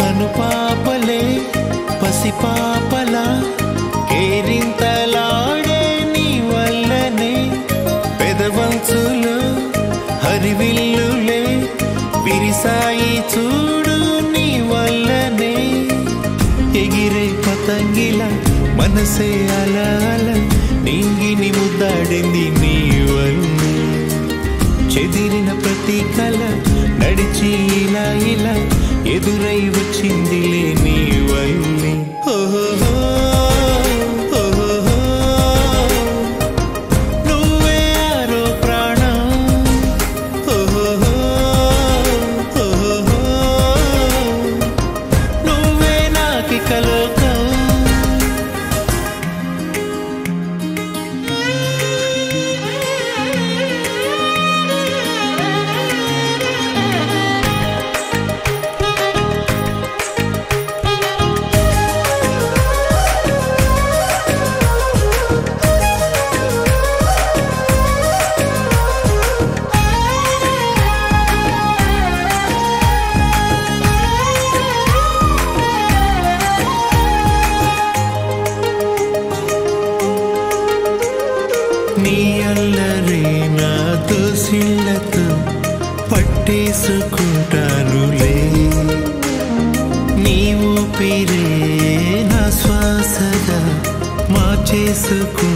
కనుపాపలే పసిపాపలా కేరింతలాడే నీ వల్లనే పెదవంచులు హరివిల్లులే విరిసాయి చూడు నీ వల్లనే ఎగిరే పతంగిల మనసే అలా అలా నింగిని ముద్దాడింది నీ వల్లే చెదిరిన ప్రతి కళ నడిచి ఇలా ఇలా ఎదురై వచ్చిందిలే నీ వల్లే నువ్వే ఆరో ప్రాణం నువ్వే నాకిక లోకం నీ అల్లరే నా దోసిళ్ళతో పట్టేసుకుంటానులే నీ ఊపిరే నా శ్వాసగా మార్చేసుకుంటానులే